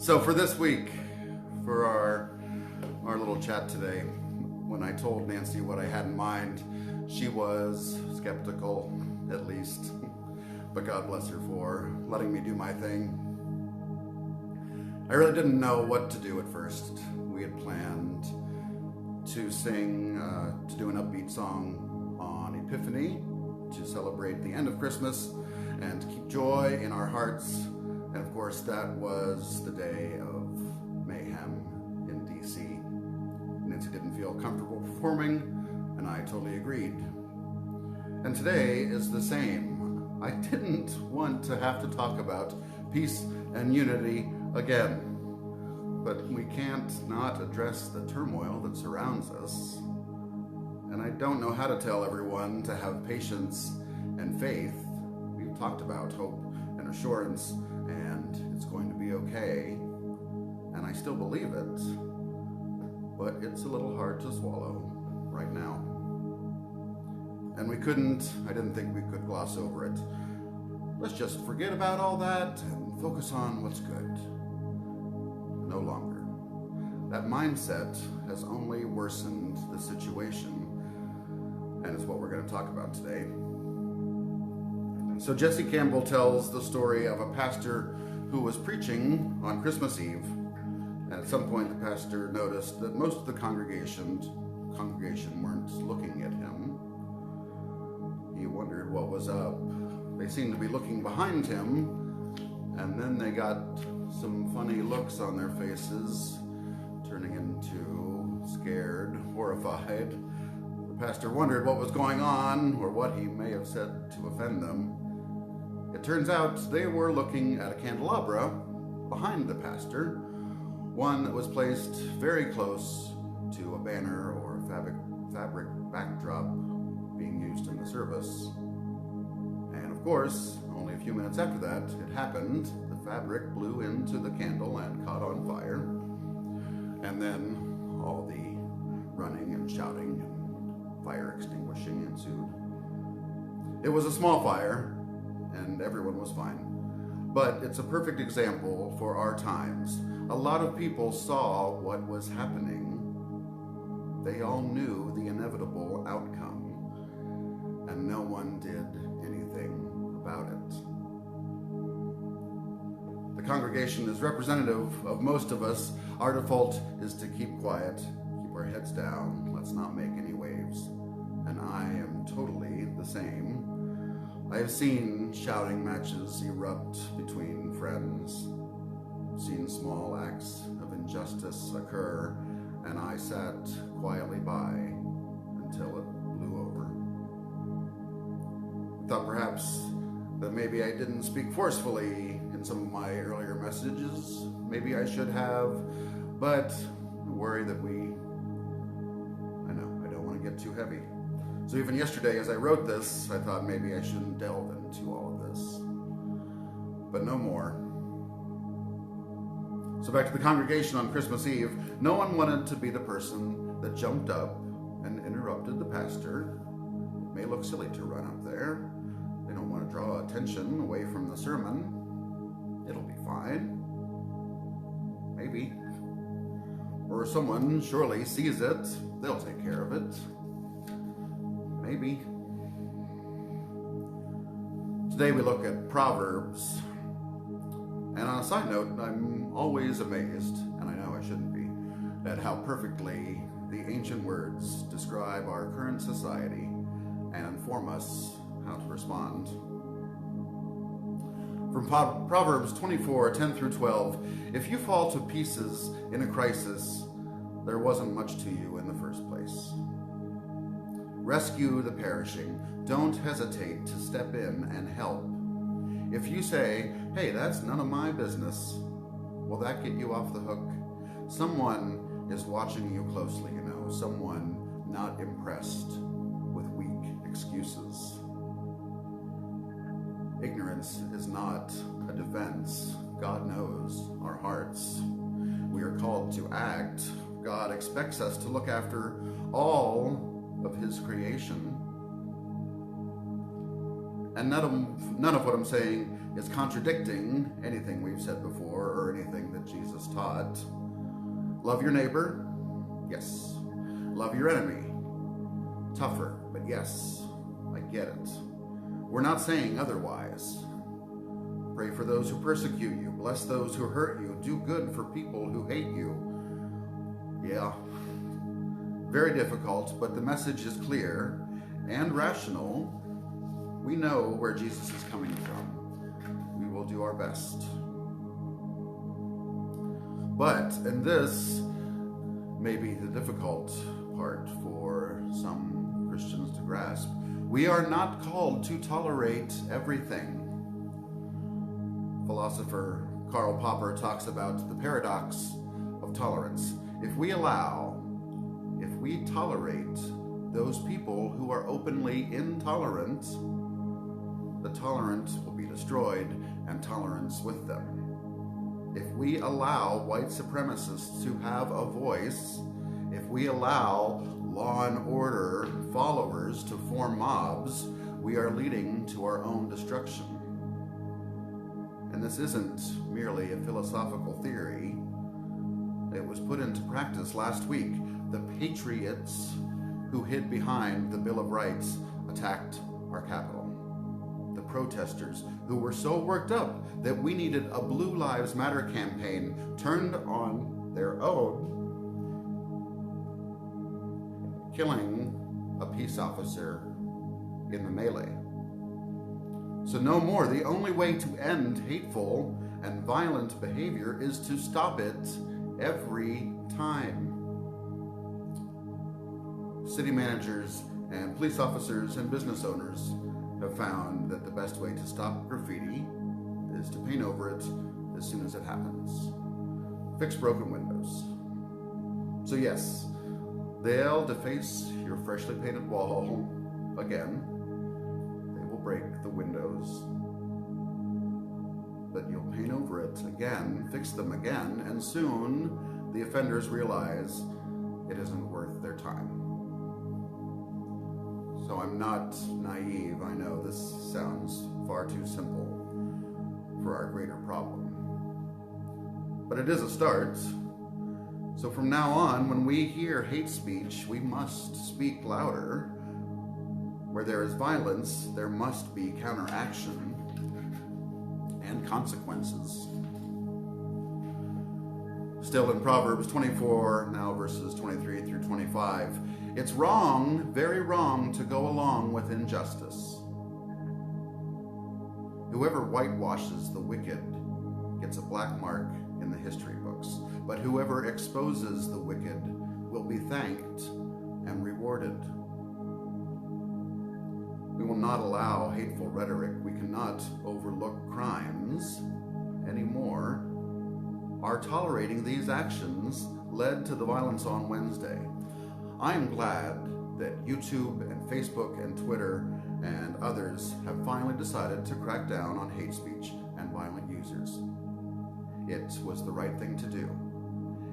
So for this week, for our little chat today, when I told Nancy what I had in mind, she was skeptical, at least. But God bless her for letting me do my thing. I really didn't know what to do at first. We had planned to sing, to do an upbeat song on Epiphany, to celebrate the end of Christmas, and to keep joy in our hearts. And of course, that was the day of mayhem in D.C. Nancy didn't feel comfortable performing, and I totally agreed. And today is the same. I didn't want to have to talk about peace and unity again. But we can't not address the turmoil that surrounds us. And I don't know how to tell everyone to have patience and faith. We've talked about hope and assurance, and it's going to be okay. And I still believe it. But it's a little hard to swallow right now. And I didn't think we could gloss over it. Let's just forget about all that and focus on what's good. No longer. That mindset has only worsened the situation, and it's what we're going to talk about today. So Jesse Campbell tells the story of a pastor who was preaching on Christmas Eve, and at some point the pastor noticed that most of the congregation weren't looking at him. He wondered what was up. They seemed to be looking behind him, and then they got some funny looks on their faces, turning into scared, horrified. The pastor wondered what was going on, or what he may have said to offend them. It turns out they were looking at a candelabra behind the pastor, one that was placed very close to a banner or fabric backdrop being used in the service. And of course, only a few minutes after that it happened, the fabric blew into the candle and caught on fire. And then all the running and shouting and fire extinguishing ensued. It was a small fire, and everyone was fine. But it's a perfect example for our times. A lot of people saw what was happening. They all knew the inevitable outcome, and no one did anything about it. The congregation is representative of most of us. Our default is to keep quiet, keep our heads down, let's not make any waves. And I am totally the same. I have seen shouting matches erupt between friends, seen small acts of injustice occur, and I sat quietly by until it blew over. I thought perhaps that maybe I didn't speak forcefully in some of my earlier messages. Maybe I should have, but I worry that I don't want to get too heavy. So even yesterday as I wrote this, I thought maybe I shouldn't delve into all of this. But no more. So back to the congregation on Christmas Eve. No one wanted to be the person that jumped up and interrupted the pastor. It may look silly to run up there. They don't want to draw attention away from the sermon. It'll be fine. Maybe. Or someone surely sees it. They'll take care of it. Maybe. Today we look at Proverbs. And on a side note, I'm always amazed, and I know I shouldn't be, at how perfectly the ancient words describe our current society and inform us how to respond. From Proverbs 24:10 through 12, if you fall to pieces in a crisis, there wasn't much to you in the first place. Rescue the perishing. Don't hesitate to step in and help. If you say, hey, that's none of my business, will that get you off the hook? Someone is watching you closely, someone not impressed with weak excuses. Ignorance is not a defense. God knows our hearts. We are called to act. God expects us to look after all of his creation. And none of what I'm saying is contradicting anything we've said before or anything that Jesus taught. Love your neighbor, yes. Love your enemy, tougher, but yes, I get it. We're not saying otherwise. Pray for those who persecute you. Bless those who hurt you. Do good for people who hate you. Yeah, very difficult, but the message is clear and rational. We know where Jesus is coming from. We will do our best. But, and this may be the difficult part for some Christians to grasp, we are not called to tolerate everything. Philosopher Karl Popper talks about the paradox of tolerance. If we tolerate those people who are openly intolerant, the tolerant will be destroyed and tolerance with them. If we allow white supremacists to have a voice, if we allow law and order followers to form mobs, we are leading to our own destruction. And this isn't merely a philosophical theory. It was put into practice last week. The patriots who hid behind the Bill of Rights attacked our Capitol. The protesters who were so worked up that we needed a Blue Lives Matter campaign turned on their own, killing a peace officer in the melee. So no more. The only way to end hateful and violent behavior is to stop it every time. City managers and police officers and business owners have found that the best way to stop graffiti is to paint over it as soon as it happens. Fix broken windows. So yes, they'll deface your freshly painted wall again. They will break the windows. But you'll paint over it again, fix them again, and soon the offenders realize it isn't worth their time. So I'm not naive. I know this sounds far too simple for our greater problem. But it is a start. So from now on, when we hear hate speech, we must speak louder. Where there is violence, there must be counteraction and consequences. Still in Proverbs 24, now verses 23 through 25, it's wrong, very wrong, to go along with injustice. Whoever whitewashes the wicked gets a black mark in the history books, but whoever exposes the wicked will be thanked and rewarded. We will not allow hateful rhetoric. We cannot overlook crimes anymore. Our tolerating these actions led to the violence on Wednesday. I am glad that YouTube and Facebook and Twitter and others have finally decided to crack down on hate speech and violent users. It was the right thing to do,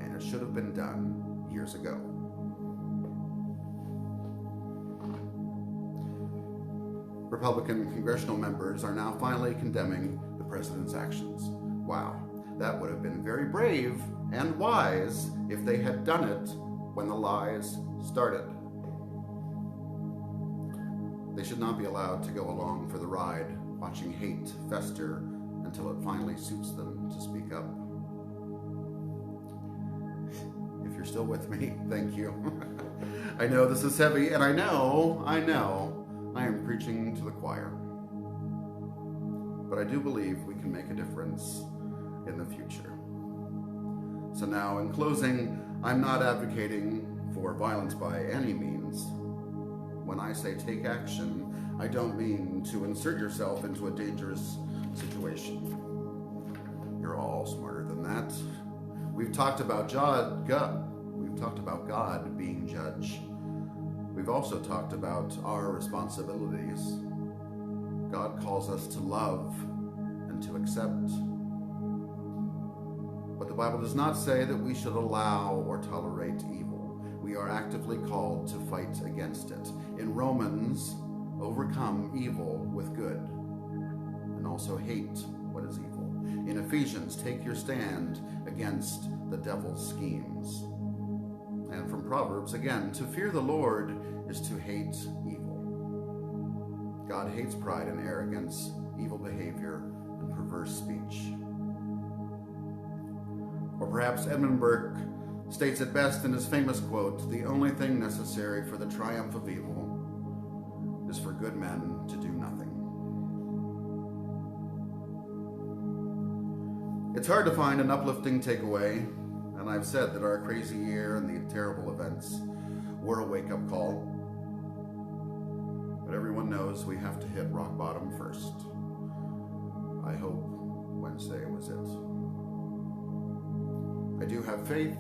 and it should have been done years ago. Republican congressional members are now finally condemning the president's actions. Wow, that would have been very brave and wise if they had done it when the lies started. They should not be allowed to go along for the ride, watching hate fester until it finally suits them to speak up. If you're still with me, thank you. I know this is heavy, and I know I am preaching to the choir. But I do believe we can make a difference in the future. So now, in closing, I'm not advocating for violence by any means. When I say take action, I don't mean to insert yourself into a dangerous situation. You're all smarter than that. We've talked about God being judge. We've also talked about our responsibilities. God calls us to love and to accept. But the Bible does not say that we should allow or tolerate evil. We are actively called to fight against it. In Romans overcome evil with good, and also hate what is evil. In Ephesians, take your stand against the devil's schemes. And from Proverbs, again, to fear the Lord is to hate evil. God hates pride and arrogance, evil behavior, and perverse speech. Or perhaps Edmund Burke states it best in his famous quote, "The only thing necessary for the triumph of evil is for good men to do nothing." It's hard to find an uplifting takeaway, and I've said that our crazy year and the terrible events were a wake-up call. But everyone knows we have to hit rock bottom first. I hope Wednesday was it. I do have faith.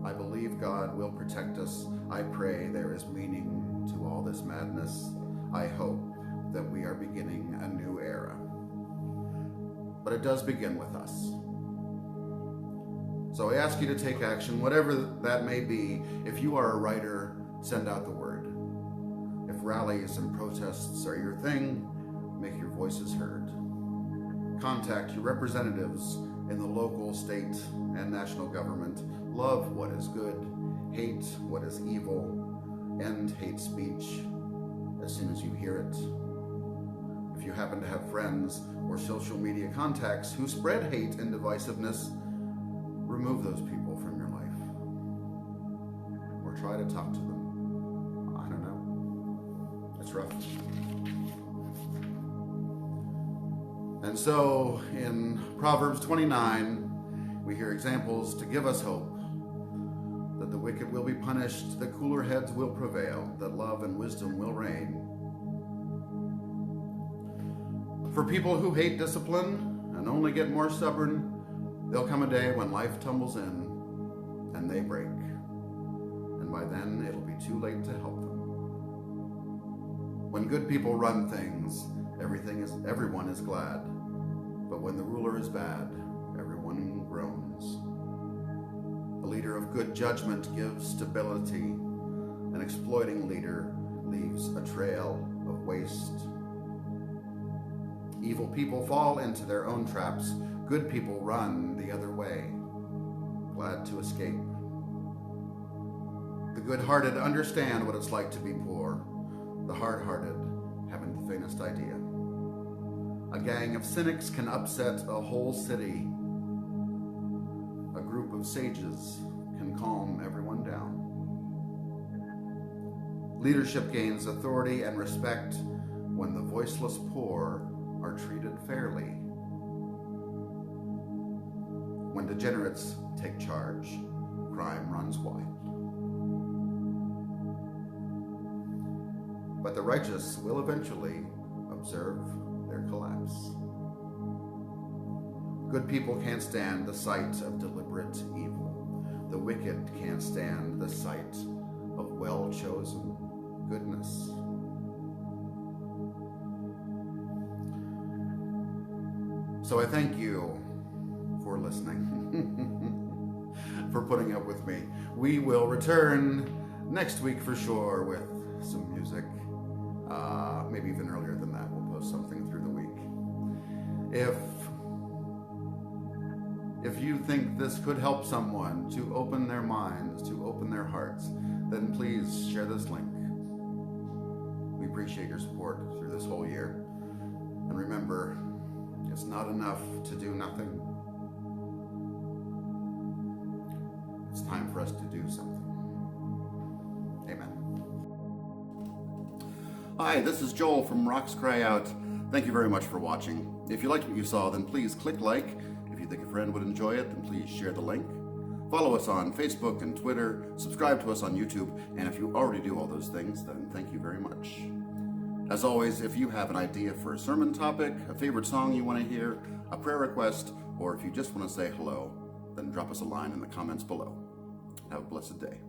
I believe God will protect us. I pray there is meaning to all this madness. I hope that we are beginning a new era. But it does begin with us. So I ask you to take action, whatever that may be. If you are a writer, send out the word. If rallies and protests are your thing, make your voices heard. Contact your representatives in the local, state, and national government. Love what is good, hate what is evil, end hate speech as soon as you hear it. If you happen to have friends or social media contacts who spread hate and divisiveness, remove those people from your life. Or try to talk to them. I don't know. It's rough. And so in Proverbs 29, we hear examples to give us hope that the wicked will be punished, the cooler heads will prevail, that love and wisdom will reign. For people who hate discipline and only get more stubborn, there'll come a day when life tumbles in and they break. And by then, it'll be too late to help them. When good people run things, everyone is glad. But when the ruler is bad, everyone groans. A leader of good judgment gives stability. An exploiting leader leaves a trail of waste. Evil people fall into their own traps. Good people run the other way, glad to escape. The good-hearted understand what it's like to be poor. The hard-hearted haven't the faintest idea. A gang of cynics can upset a whole city. A group of sages can calm everyone down. Leadership gains authority and respect when the voiceless poor are treated fairly. When degenerates take charge, crime runs wild. But the righteous will eventually observe their collapse. Good people can't stand the sight of deliberate evil. The wicked can't stand the sight of well-chosen goodness. So I thank you for listening, for putting up with me. We will return next week for sure with some music. Maybe even earlier than that. We'll post something through the week. If you think this could help someone to open their minds, to open their hearts, then please share this link. We appreciate your support through this whole year. And remember, it's not enough to do nothing. It's time for us to do something. Amen. Hi, this is Joel from Rocks Cry Out. Thank you very much for watching. If you liked what you saw, then please click like. If you think a friend would enjoy it, then please share the link. Follow us on Facebook and Twitter. Subscribe to us on YouTube. And if you already do all those things, then thank you very much. As always, if you have an idea for a sermon topic, a favorite song you want to hear, a prayer request, or if you just want to say hello, then drop us a line in the comments below. Have a blessed day.